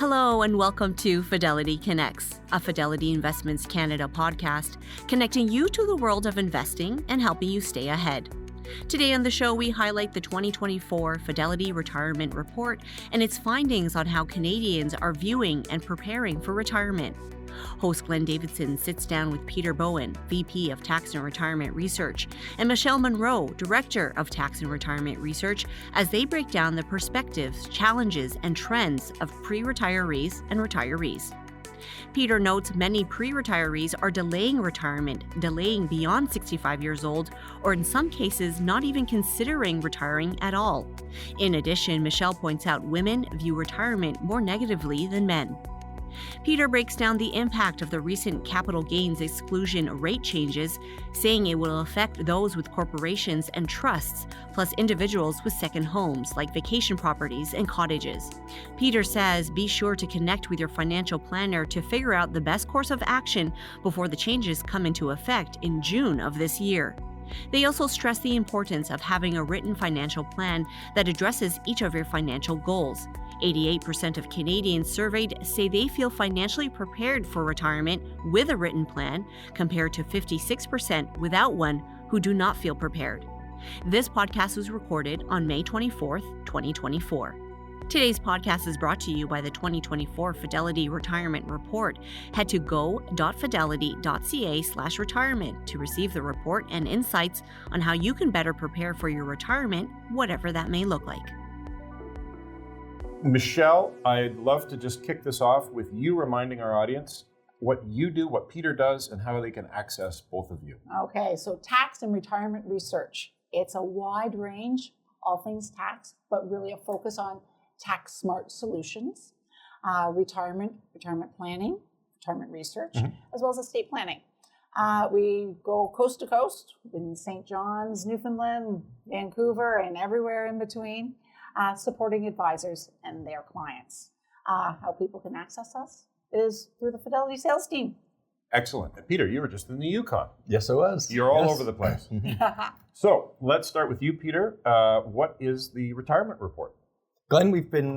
Hello and welcome to Fidelity Connects, a Fidelity Investments Canada podcast, connecting you to the world of investing and helping you stay ahead. Today on the show, we highlight the 2024 Fidelity Retirement Report and its findings on how Canadians are viewing and preparing for retirement. Host Glen Davidson sits down with Peter Bowen, VP of Tax and Retirement Research, and Michelle Munro, Director of Tax and Retirement Research, as they break down the perspectives, challenges, and trends of pre-retirees and retirees. Peter notes many pre-retirees are delaying retirement, delaying beyond 65 years old, or in some cases not even considering retiring at all. In addition, Michelle points out women view retirement more negatively than men. Peter breaks down the impact of the recent capital gains exclusion rate changes, saying it will affect those with corporations and trusts, plus individuals with second homes like vacation properties and cottages. Peter says be sure to connect with your financial planner to figure out the best course of action before the changes come into effect in June of this year. They also stress the importance of having a written financial plan that addresses each of your financial goals. 88% of Canadians surveyed say they feel financially prepared for retirement with a written plan, compared to 56% without one who do not feel prepared. This podcast was recorded on May 24th, 2024. Today's podcast is brought to you by the 2024 Fidelity Retirement Report. Head to go.fidelity.ca/retirement to receive the report and insights on how you can better prepare for your retirement, whatever that may look like. Michelle, I'd love to just kick this off with you reminding our audience what you do, what Peter does, and how they can access both of you. Okay, so tax and retirement research. It's a wide range, all things tax, but really a focus on tax smart solutions, retirement planning, retirement research, as well as estate planning. We go coast to coast in St. John's, Newfoundland, Vancouver, and everywhere in between. Supporting advisors and their clients. How people can access us is through the Fidelity sales team. Excellent. And Peter, you were just in the Yukon. Yes, I was. You're all over the place. So let's start with you, Peter. What is the retirement report? Glenn, we've been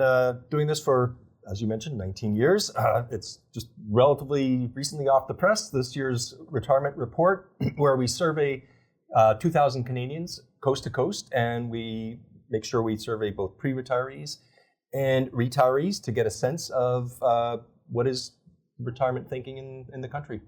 doing this for, as you mentioned, 19 years. It's just relatively recently off the press, this year's retirement report, where we survey 2,000 Canadians coast to coast, and we make sure we survey both pre-retirees and retirees to get a sense of what is retirement thinking in the country.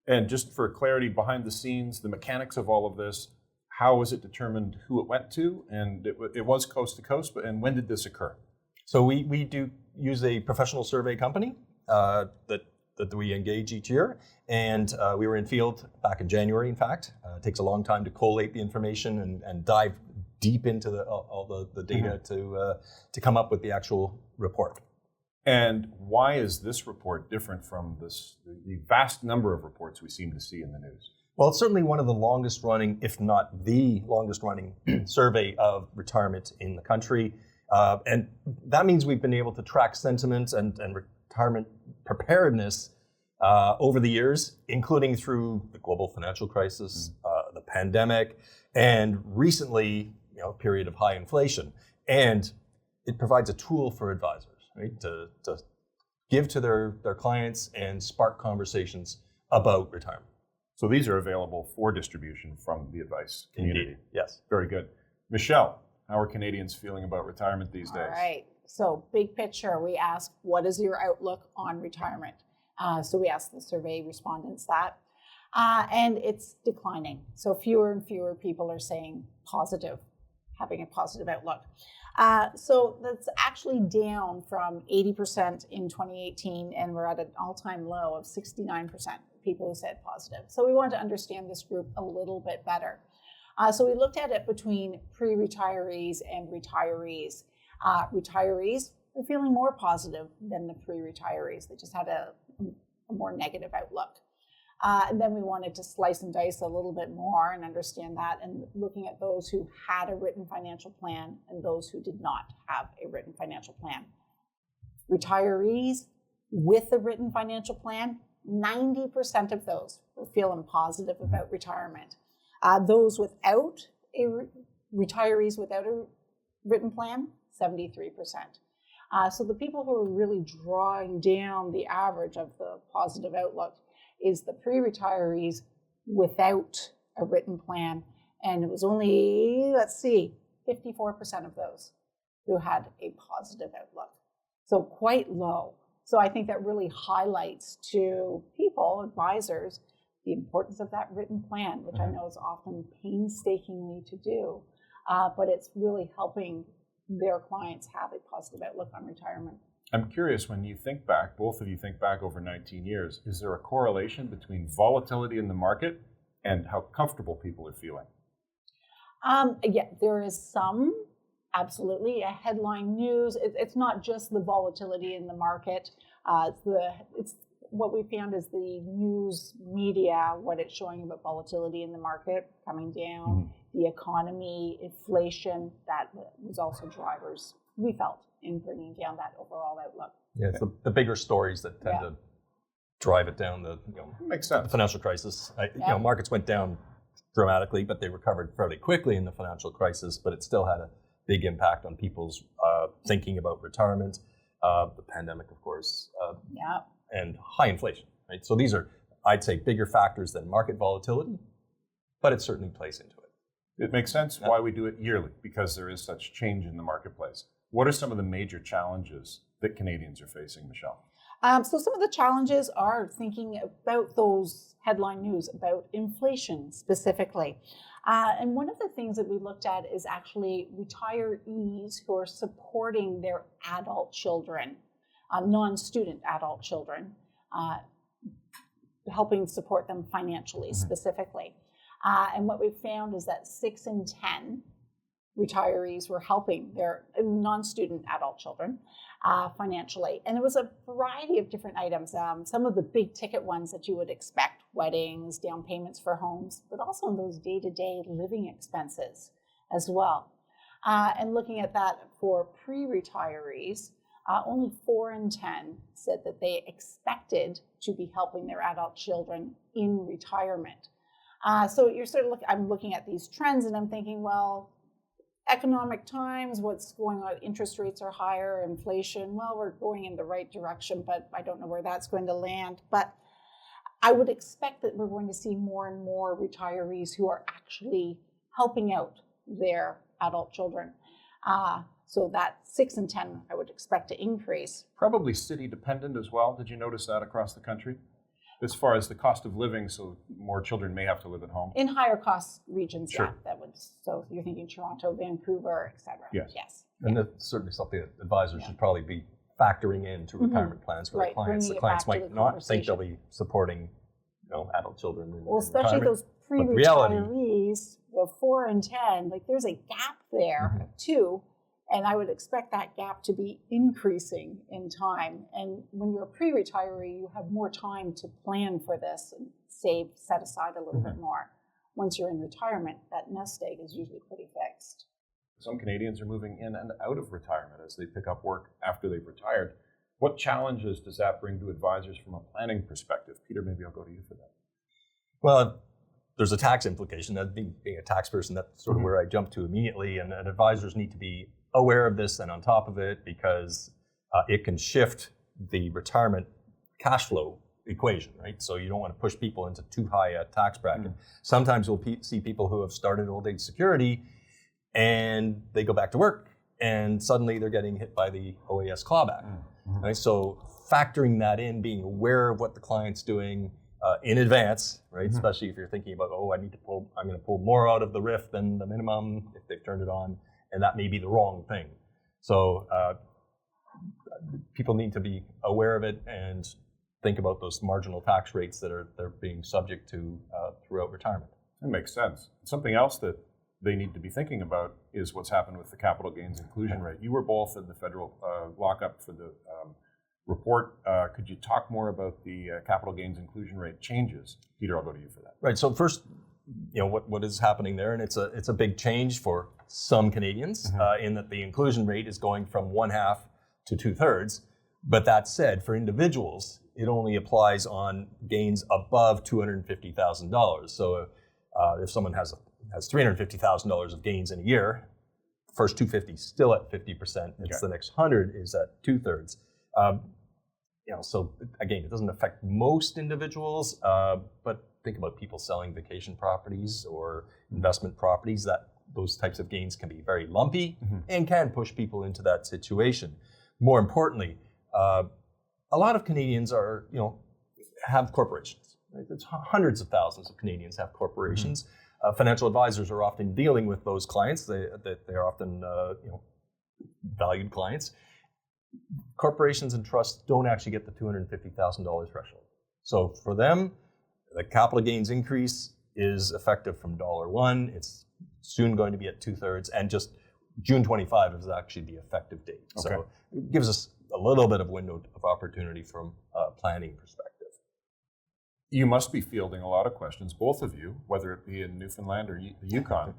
And just for clarity, behind the scenes, the mechanics of all of this, how was it determined who it went to? And it was coast to coast, and when did this occur? So we do use a professional survey company that we engage each year. And we were in field back in January, in fact. It takes a long time to collate the information and dive deep into all the data to come up with the actual report. And why is this report different from the vast number of reports we seem to see in the news? Well, it's certainly one of the longest running, if not the longest running survey of retirement in the country. And that means we've been able to track sentiment and retirement preparedness over the years, including through the global financial crisis, the pandemic, and recently, a period of high inflation. And it provides a tool for advisors, right, to give to their clients and spark conversations about retirement. So these are available for distribution from the advice community. Indeed. Yes. Very good. Michelle, how are Canadians feeling about retirement these days? All right. So big picture, we ask, what is your outlook on retirement? So we asked the survey respondents that. And it's declining. So fewer and fewer people are saying positive, having a positive outlook. So that's actually down from 80% in 2018, and we're at an all-time low of 69% people who said positive. So we wanted to understand this group a little bit better. So we looked at it between pre-retirees and retirees. Retirees are feeling more positive than the pre-retirees. They just had a more negative outlook. And then we wanted to slice and dice a little bit more and understand that, and looking at those who had a written financial plan and those who did not have a written financial plan. Retirees with a written financial plan, 90% of those were feeling positive about retirement. Those without retirees without a written plan, 73%. So the people who are really drawing down the average of the positive outlook is the pre-retirees without a written plan. And it was only, 54% of those who had a positive outlook. So quite low. So I think that really highlights to people, advisors, the importance of that written plan, which I know is often painstakingly to do, but it's really helping their clients have a positive outlook on retirement. I'm curious, when you think back, both of you think back over 19 years, is there a correlation between volatility in the market and how comfortable people are feeling? Yeah, there is some, absolutely. A headline news, it's not just the volatility in the market. It's what we found is the news media, what it's showing about volatility in the market coming down, the economy, inflation, that was also drivers, we felt, in bringing down that overall outlook. Yeah, it's the bigger stories that tend to drive it down. Makes sense. The financial crisis. Markets went down dramatically, but they recovered fairly quickly in the financial crisis, but it still had a big impact on people's thinking about retirement. The pandemic, of course, and high inflation, right? So these are, I'd say, bigger factors than market volatility, but it certainly plays into it. It makes sense why we do it yearly, because there is such change in the marketplace. What are some of the major challenges that Canadians are facing, Michelle? So some of the challenges are thinking about those headline news, about inflation specifically. And one of the things that we looked at is actually retirees who are supporting their adult children, non-student adult children, helping support them financially specifically. And what we found is that 6 in 10 retirees were helping their non-student adult children financially. And there was a variety of different items. Some of the big ticket ones that you would expect, weddings, down payments for homes, but also those day-to-day living expenses as well. And looking at that for pre-retirees, only 4 in 10 said that they expected to be helping their adult children in retirement. So you're sort of I'm looking at these trends and I'm thinking, well, economic times, what's going on? Interest rates are higher, inflation. Well, we're going in the right direction, but I don't know where that's going to land. But I would expect that we're going to see more and more retirees who are actually helping out their adult children. So that 6 in 10, I would expect to increase. Probably city dependent as well. Did you notice that across the country? As far as the cost of living, so more children may have to live at home. In higher cost regions, Sure. that would. So you're thinking Toronto, Vancouver, et cetera. Yes. And that's certainly something that advisors should probably be factoring into retirement plans for their clients. The clients might not think they'll be supporting, adult children in Well, especially retirement. those pre-retirees, the 4 in 10, there's a gap there of 2. And I would expect that gap to be increasing in time. And when you're a pre-retiree, you have more time to plan for this and set aside a little bit more. Once you're in retirement, that nest egg is usually pretty fixed. Some Canadians are moving in and out of retirement as they pick up work after they've retired. What challenges does that bring to advisors from a planning perspective? Peter, maybe I'll go to you for that. Well, there's a tax implication. That being a tax person, that's sort of where I jump to immediately. And advisors need to be aware of this and on top of it, because it can shift the retirement cash flow equation, right? So you don't want to push people into too high a tax bracket. Sometimes we'll see people who have started old age security and they go back to work and suddenly they're getting hit by the OAS clawback. Right? So factoring that in, being aware of what the client's doing in advance, right? Especially if you're thinking about, I'm going to pull more out of the RIF than the minimum if they've turned it on. And that may be the wrong thing. So people need to be aware of it and think about those marginal tax rates that they're being subject to throughout retirement. That makes sense. Something else that they need to be thinking about is what's happened with the capital gains inclusion rate. You were both in the federal lockup for the report. Could you talk more about the capital gains inclusion rate changes? Peter, I'll go to you for that. Right. So first, what is happening there, and it's a big change for some Canadians in that the inclusion rate is going from 1/2 to 2/3. But that said, for individuals, it only applies on gains above $250,000. So if someone has $350,000 of gains in a year, first 250 still at 50%. It's the next 100 is at 2/3. So again, it doesn't affect most individuals, but think about people selling vacation properties or investment properties. That those types of gains can be very lumpy and can push people into that situation. More importantly, a lot of Canadians have corporations. Right? It's hundreds of thousands of Canadians have corporations. Financial advisors are often dealing with those clients. They're often valued clients. Corporations and trusts don't actually get the $250,000 threshold. So for them, the capital gains increase is effective from $1. It's soon going to be at 2/3, and just June 25 is actually the effective date. Okay. So it gives us a little bit of window of opportunity from a planning perspective. You must be fielding a lot of questions, both of you, whether it be in Newfoundland or the Yukon.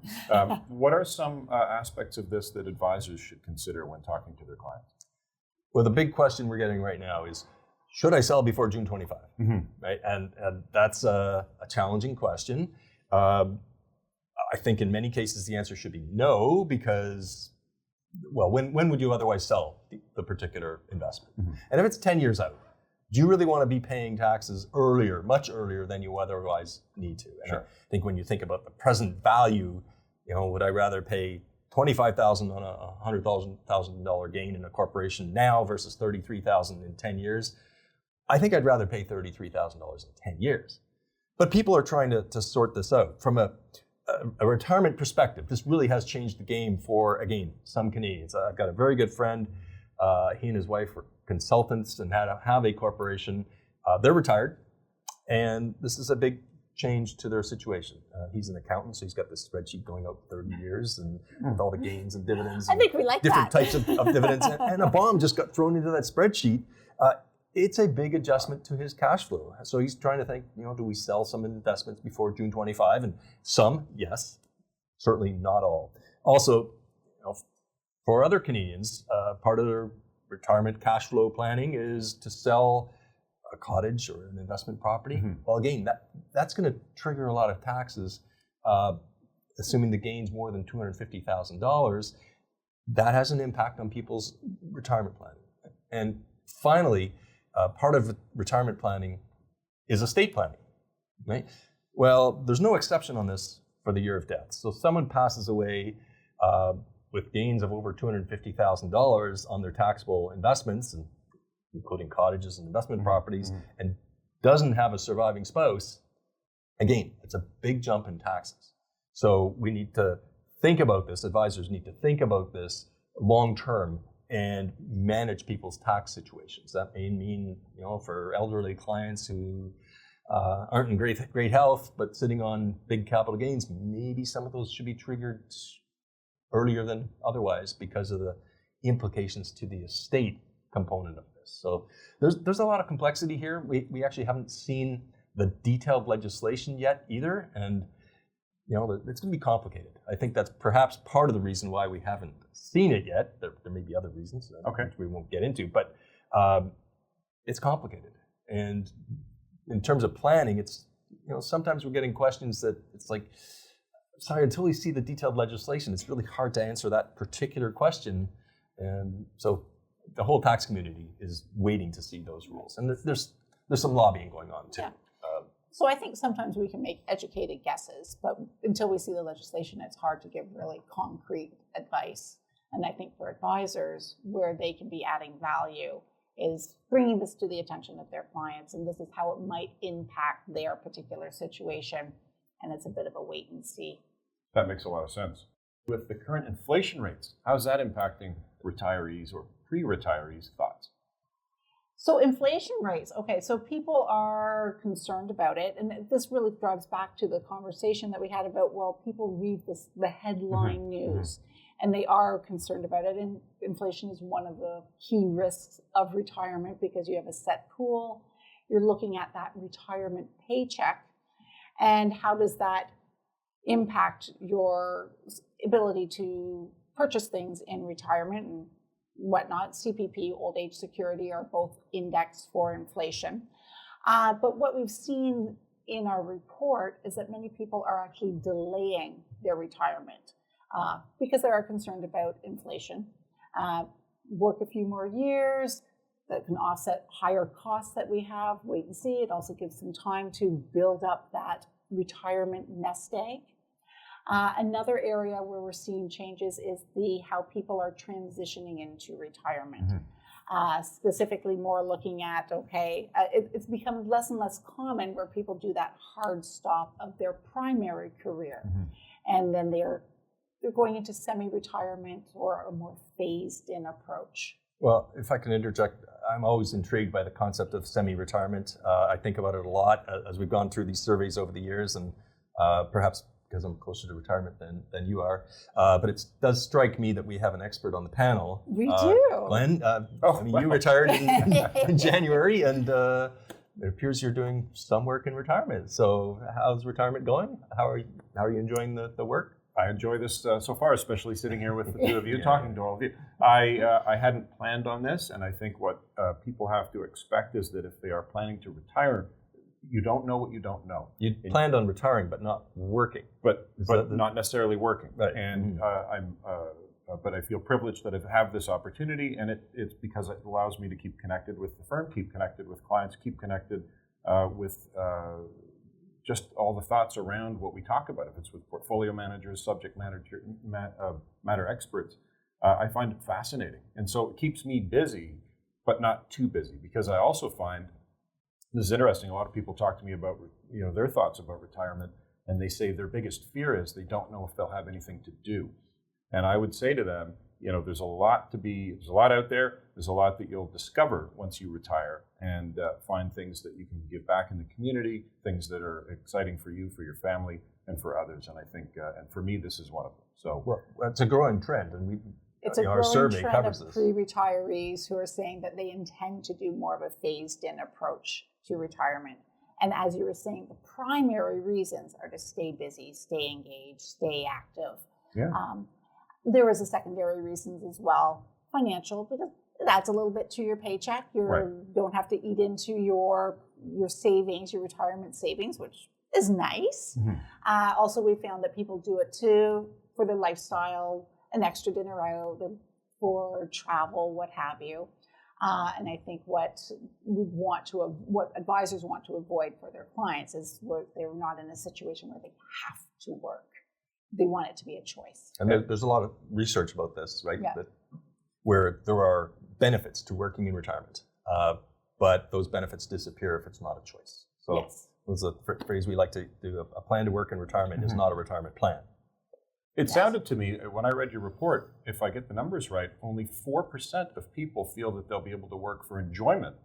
What are some aspects of this that advisors should consider when talking to their clients? Well, the big question we're getting right now is, should I sell before June 25? Right, and that's a challenging question. I think in many cases the answer should be no, because, well, when would you otherwise sell the particular investment? And if it's 10 years out, do you really want to be paying taxes earlier, much earlier than you otherwise need to? And I think when you think about the present value, would I rather pay $25,000 on a $100,000 gain in a corporation now versus $33,000 in 10 years? I think I'd rather pay $33,000 in 10 years. But people are trying to sort this out. From a retirement perspective, this really has changed the game for, again, some Canadians. I've got a very good friend. He and his wife were consultants and have a corporation. They're retired, and this is a big change to their situation. He's an accountant, so he's got this spreadsheet going out 30 years and with all the gains and dividends. I think we like different that. types of dividends. And a bomb just got thrown into that spreadsheet. It's a big adjustment to his cash flow. So he's trying to think, do we sell some investments before June 25? And some, yes, certainly not all. Also, for other Canadians, part of their retirement cash flow planning is to sell a cottage or an investment property. Well, again, that's going to trigger a lot of taxes, assuming the gain's more than $250,000. That has an impact on people's retirement planning. And finally, part of retirement planning is estate planning, right? Well, there's no exception on this for the year of death. So someone passes away with gains of over $250,000 on their taxable investments, including cottages and investment properties, and doesn't have a surviving spouse. Again, it's a big jump in taxes. So we need to think about this. Advisors need to think about this long term and manage people's tax situations. That may mean, for elderly clients who aren't in great health, but sitting on big capital gains, maybe some of those should be triggered earlier than otherwise because of the implications to the estate component of this. So there's a lot of complexity here. We actually haven't seen the detailed legislation yet either, and it's going to be complicated. I think that's perhaps part of the reason why we haven't seen it yet. There may be other reasons, which we won't get into, but it's complicated. And in terms of planning, it's sometimes we're getting questions that it's like, sorry, until we see the detailed legislation, it's really hard to answer that particular question. And so the whole tax community is waiting to see those rules. And there's some lobbying going on too. Yeah. So I think sometimes we can make educated guesses, but until we see the legislation, it's hard to give really concrete advice. And I think for advisors, where they can be adding value is bringing this to the attention of their clients, and this is how it might impact their particular situation. And it's a bit of a wait and see. That makes a lot of sense. With the current inflation rates, how's that impacting retirees or pre-retirees' thoughts? So inflation rates, okay, so people are concerned about it. And this really drives back to the conversation that we had about, well, people read the headline news and they are concerned about it. And inflation is one of the key risks of retirement because you have a set pool. You're looking at that retirement paycheck. And how does that impact your ability to purchase things in retirement and whatnot? CPP, old age security are both indexed for inflation. But what we've seen in our report is that many people are actually delaying their retirement. because they are concerned about inflation. Work a few more years that can offset higher costs that we have, wait and see. It also gives them time to build up that retirement nest egg. Another area where we're seeing changes is how people are transitioning into retirement. Specifically more looking at, it's become less and less common where people do that hard stop of their primary career. And then they're going into semi-retirement or a more phased-in approach. Well, if I can interject, I'm always intrigued by the concept of semi-retirement. I think about it a lot as we've gone through these surveys over the years, and perhaps because I'm closer to retirement than you are. But it does strike me that we have an expert on the panel. We do. Glen, you retired in January, and it appears you're doing some work in retirement. So how's retirement going? How are you enjoying the work? I enjoy this so far, especially sitting here with the two of you, talking to all of you. I hadn't planned on this, and I think what people have to expect is that if they are planning to retire, you don't know what you don't know. You planned on retiring, but not working. But not necessarily working. Right. And but I feel privileged that I have this opportunity, and it's because it allows me to keep connected with the firm, keep connected with clients, keep connected with just all the thoughts around what we talk about. If it's with portfolio managers, subject matter experts, I find it fascinating. And so it keeps me busy, but not too busy, because I also find, this is interesting, a lot of people talk to me about their thoughts about retirement, and they say their biggest fear is they don't know if they'll have anything to do. And I would say to them, there's a lot out there. There's a lot that you'll discover once you retire, and find things that you can give back in the community, things that are exciting for you, for your family, and for others. And I think, and for me, this is one of them. So, well, it's a growing trend, and it's a our growing survey trend covers of this. Pre-retirees who are saying that they intend to do more of a phased-in approach to retirement. And as you were saying, the primary reasons are to stay busy, stay engaged, stay active. Yeah. There is a secondary reasons as well, financial, because it adds a little bit to your paycheck. You don't have to eat into your savings, your retirement savings, which is nice. Also, we found that people do it too for their lifestyle, an extra dinner out, for travel, what have you. And I think what advisors want to avoid for their clients is where they're not in a situation where they have to work. They want it to be a choice. And there's a lot of research about this, right? Yeah. Where there are benefits to working in retirement, but those benefits disappear if it's not a choice. So Yes. There's a phrase we like to do: a plan to work in retirement is not a retirement plan. It sounded to me, when I read your report, if I get the numbers right, only 4% of people feel that they'll be able to work for enjoyment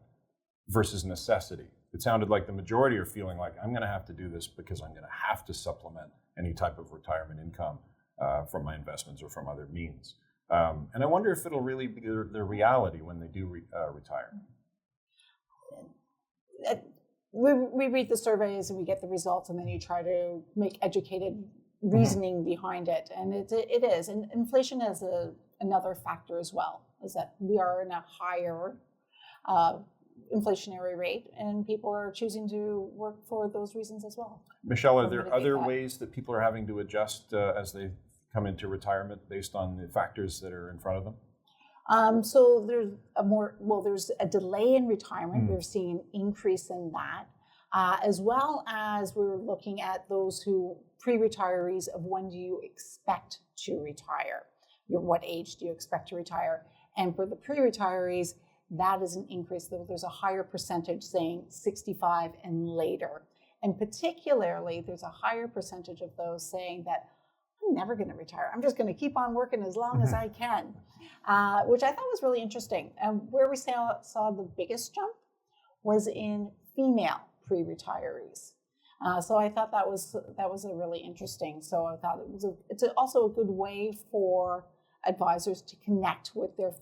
versus necessity. It sounded like the majority are feeling like, I'm going to have to do this because I'm going to have to supplement any type of retirement income from my investments or from other means. And I wonder if it'll really be their reality when they do retire. We read the surveys and we get the results, and then you try to make educated reasoning behind it. And it is. And inflation is another factor as well, is that we are in a higher inflationary rate, and people are choosing to work for those reasons as well. Michelle, are there other ways that people are having to adjust as they come into retirement based on the factors that are in front of them? So there's there's a delay in retirement. We're seeing an increase in that, as well as we're looking at those who pre-retirees of when do you expect to retire? What age do you expect to retire? And for the pre-retirees, that is an increase. There's a higher percentage saying 65 and later. And particularly, there's a higher percentage of those saying that I'm never going to retire. I'm just going to keep on working as long as I can, which I thought was really interesting. And where we saw the biggest jump was in female pre-retirees. So I thought that was a really interesting. So I thought it's also a good way for advisors to connect with their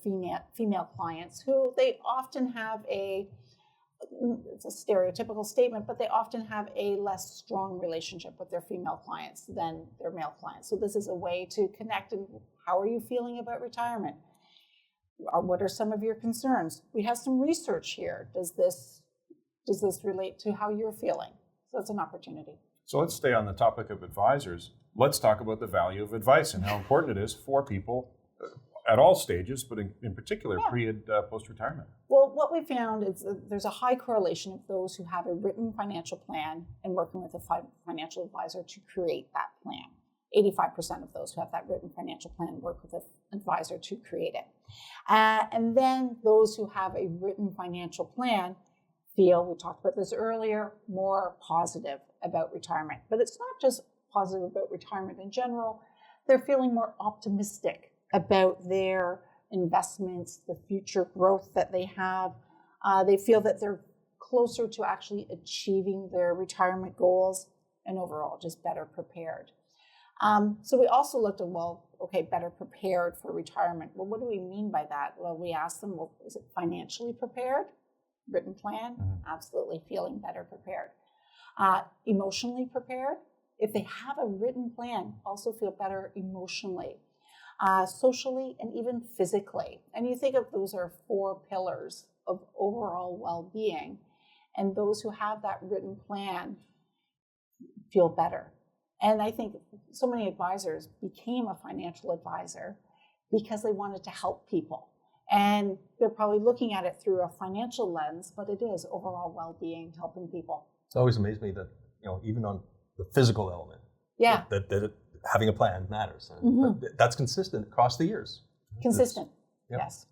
female clients who they often have it's a stereotypical statement, but they often have a less strong relationship with their female clients than their male clients. So this is a way to connect. And how are you feeling about retirement? What are some of your concerns? We have some research here. Does this relate to how you're feeling? So it's an opportunity. So let's stay on the topic of advisors. let's talk about the value of advice and how important it is for people at all stages, but in particular, pre and post-retirement. Well, what we found is that there's a high correlation of those who have a written financial plan and working with a financial advisor to create that plan. 85% of those who have that written financial plan work with an advisor to create it. And then those who have a written financial plan feel, we talked about this earlier, more positive about retirement. But it's not just positive about retirement in general. They're feeling more optimistic about their investments, the future growth that they have. They feel that they're closer to actually achieving their retirement goals and overall just better prepared. So we also looked at, better prepared for retirement. Well, what do we mean by that? Well, we asked them, is it financially prepared? Written plan? Absolutely, feeling better prepared. Emotionally prepared? If they have a written plan, also feel better emotionally. Socially, and even physically. And you think of those are 4 pillars of overall well-being. And those who have that written plan feel better. And I think so many advisors became a financial advisor because they wanted to help people. And they're probably looking at it through a financial lens, but it is overall well-being, helping people. It's always amazed me that, even on the physical element, that having a plan matters. That's consistent across the years. Consistent, yes.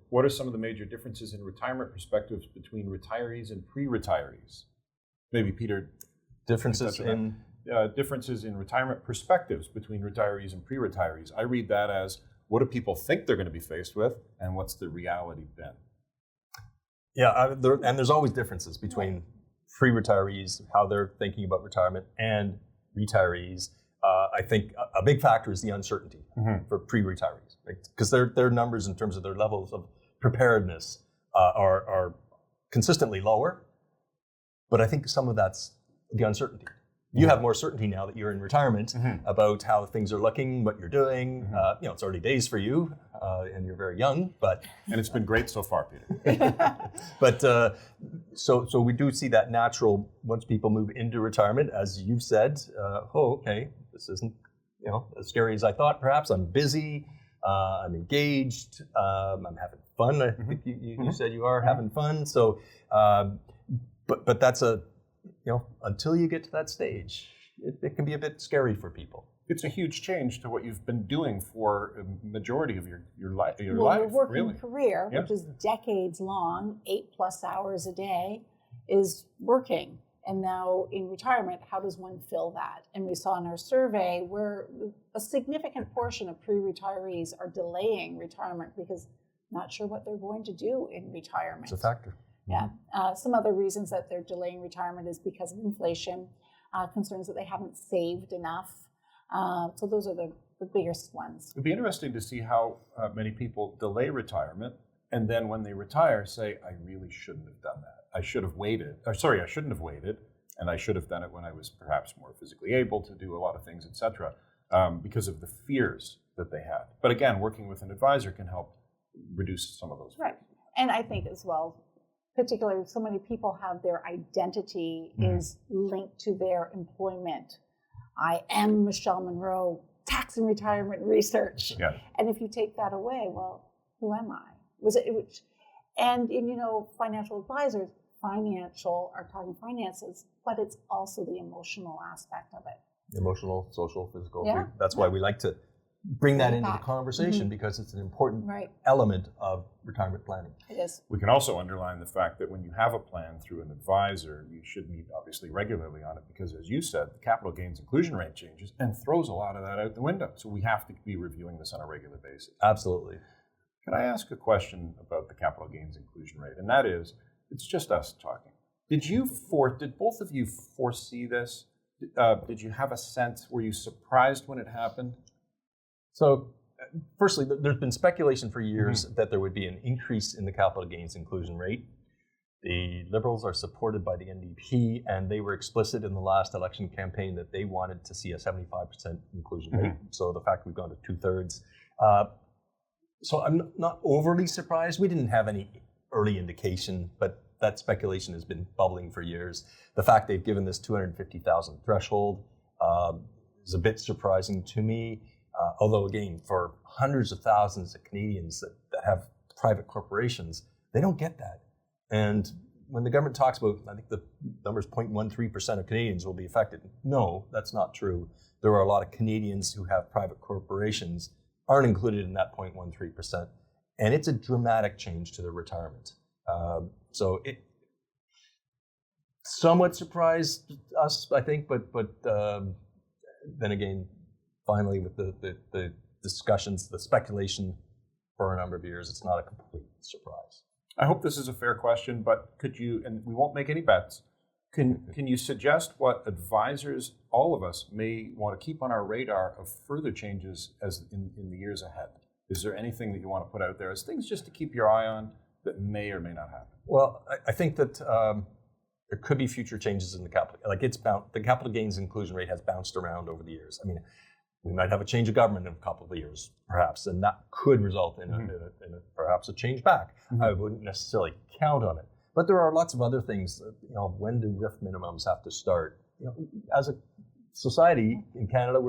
What are some of the major differences in retirement perspectives between retirees and pre-retirees? Maybe Peter. Differences in retirement perspectives between retirees and pre-retirees. I read that as, what do people think they're going to be faced with, and what's the reality been? Yeah, and there's always differences between pre-retirees, how they're thinking about retirement, and retirees. I think a big factor is the uncertainty for pre-retirees, because their numbers in terms of their levels of preparedness are consistently lower. But I think some of that's the uncertainty. You have more certainty now that you're in retirement about how things are looking, what you're doing. It's early days for you, and you're very young, and it's been great so far, Peter. But so we do see that natural once people move into retirement, as you've said. This isn't as scary as I thought. Perhaps I'm busy, I'm engaged, I'm having fun. I think you said you are having fun. So, but that's until you get to that stage, it can be a bit scary for people. It's a huge change to what you've been doing for a majority of your life. Your working career, which is decades long, 8+ hours a day, is working. And now in retirement, how does one fill that? And we saw in our survey where a significant portion of pre-retirees are delaying retirement because not sure what they're going to do in retirement. It's a factor. Yeah. Some other reasons that they're delaying retirement is because of inflation, concerns that they haven't saved enough. So those are the biggest ones. It'd be interesting to see how many people delay retirement and then when they retire say, I really shouldn't have done that. I should have waited. I shouldn't have waited, and I should have done it when I was perhaps more physically able to do a lot of things, etc., because of the fears that they had. But again, working with an advisor can help reduce some of those fears. Right. And I think as well, particularly so many people have their identity is linked to their employment. I am Michelle Munro, tax and retirement research. Yeah. And if you take that away, well, who am I? Financial advisors, are talking finances, but it's also the emotional aspect of it. Emotional, social, physical. Yeah. That's why we like to bring that into the conversation because it's an important element of retirement planning. It is. We can also underline the fact that when you have a plan through an advisor, you should meet obviously regularly on it because, as you said, the capital gains inclusion rate changes and throws a lot of that out the window. So we have to be reviewing this on a regular basis. Absolutely. Can I ask a question about the capital gains inclusion rate? And that is, it's just us talking. Did both of you foresee this? Did you have a sense? Were you surprised when it happened? So, firstly, there's been speculation for years that there would be an increase in the capital gains inclusion rate. The Liberals are supported by the NDP, and they were explicit in the last election campaign that they wanted to see a 75% inclusion rate. So the fact we've gone to 2/3. So I'm not overly surprised. We didn't have any early indication, but that speculation has been bubbling for years. The fact they've given this 250,000 threshold is a bit surprising to me. Although, again, for hundreds of thousands of Canadians that have private corporations, they don't get that. And when the government talks about, I think the number is 0.13% of Canadians will be affected. No, that's not true. There are a lot of Canadians who have private corporations, aren't included in that 0.13%. And it's a dramatic change to their retirement. So it somewhat surprised us, I think, but then again, finally, with the discussions, the speculation for a number of years, it's not a complete surprise. I hope this is a fair question, but could you, and we won't make any bets, can you suggest what advisors, all of us, may want to keep on our radar of further changes as in the years ahead? Is there anything that you want to put out there as things just to keep your eye on that may or may not happen? Well, I think that there could be future changes in the capital. Like the capital gains inclusion rate has bounced around over the years. I mean, we might have a change of government in a couple of years, perhaps, and that could result in, perhaps a change back. Mm-hmm. I wouldn't necessarily count on it. But there are lots of other things. When do RIF minimums have to start? As a society in Canada,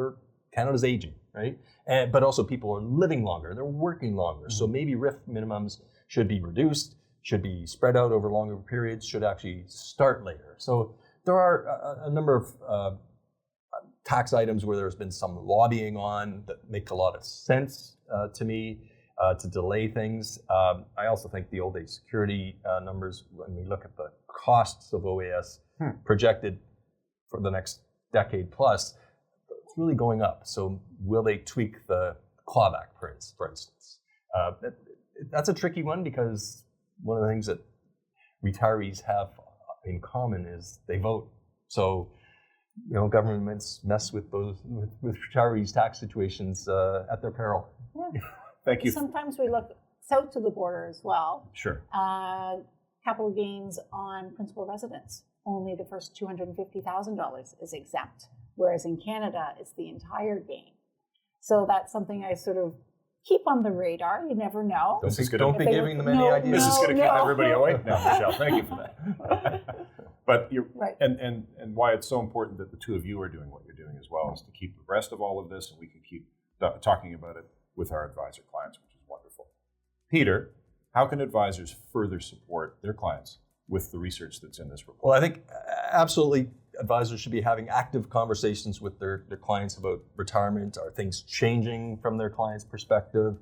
Canada's aging, right? But also people are living longer, they're working longer. Mm-hmm. So maybe RIF minimums should be reduced, should be spread out over longer periods, should actually start later. So there are a number of tax items where there's been some lobbying on that make a lot of sense to me to delay things. I also think the old age security numbers, when we look at the costs of OAS projected for the next decade plus, it's really going up. So will they tweak the clawback, for instance? That's a tricky one because one of the things that retirees have in common is they vote. So governments mess with with retirees' tax situations at their peril. Yeah. Thank you. Sometimes we look south to the border as well. Sure. Capital gains on principal residence, only the first $250,000 is exempt, whereas in Canada, it's the entire gain. So that's something I sort of keep on the radar. You never know. Don't be giving them any ideas. This is going to keep everybody awake now, Michelle. Thank you for that. But you're right. And why it's so important that the two of you are doing what you're doing as well is to keep abreast of all of this, and we can keep talking about it with our advisor clients, which is wonderful. Peter, how can advisors further support their clients with the research that's in this report? Well, I think absolutely advisors should be having active conversations with their clients about retirement. Are things changing from their client's perspective?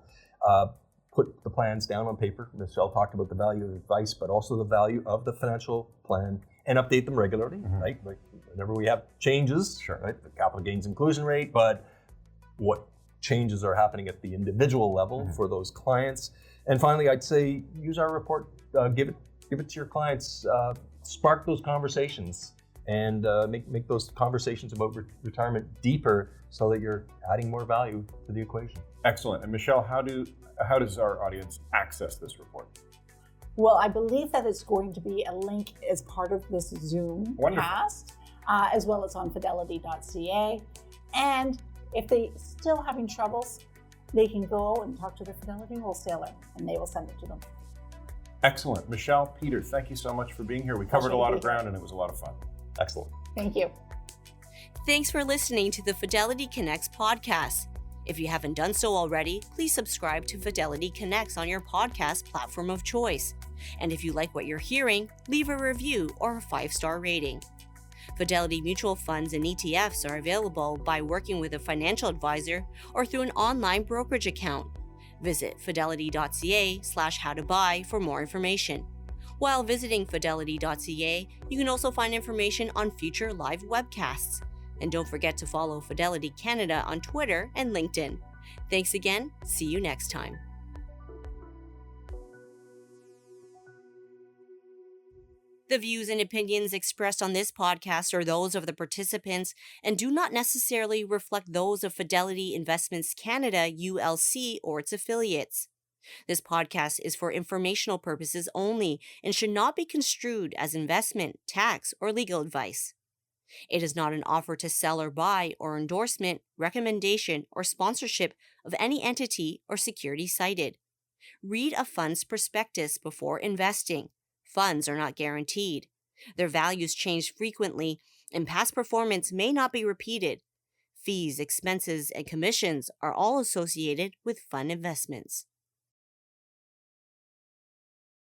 Put the plans down on paper. Michelle talked about the value of advice, but also the value of the financial plan, and update them regularly, right? Like whenever we have changes, sure, right? The capital gains inclusion rate, but what changes are happening at the individual level for those clients. And finally, I'd say use our report, give it to your clients, spark those conversations, and make those conversations about retirement deeper so that you're adding more value to the equation. Excellent. And Michelle, how does our audience access this report? Well, I believe that it's going to be a link as part of this Zoom cast, as well as on fidelity.ca. And if they're still having troubles, they can go and talk to their Fidelity wholesaler, and they will send it to them. Excellent. Michelle, Peter, thank you so much for being here. We covered a lot of ground, and it was a lot of fun. Excellent. Thank you. Thanks for listening to the Fidelity Connects podcast. If you haven't done so already, please subscribe to Fidelity Connects on your podcast platform of choice. And if you like what you're hearing, leave a review or a 5-star rating. Fidelity mutual funds and ETFs are available by working with a financial advisor or through an online brokerage account. Visit fidelity.ca/how-to-buy for more information. While visiting fidelity.ca, you can also find information on future live webcasts. And don't forget to follow Fidelity Canada on Twitter and LinkedIn. Thanks again. See you next time. The views and opinions expressed on this podcast are those of the participants and do not necessarily reflect those of Fidelity Investments Canada, ULC, or its affiliates. This podcast is for informational purposes only and should not be construed as investment, tax, or legal advice. It is not an offer to sell or buy or endorsement, recommendation, or sponsorship of any entity or security cited. Read a fund's prospectus before investing. Funds are not guaranteed. Their values change frequently, and past performance may not be repeated. Fees, expenses, and commissions are all associated with fund investments.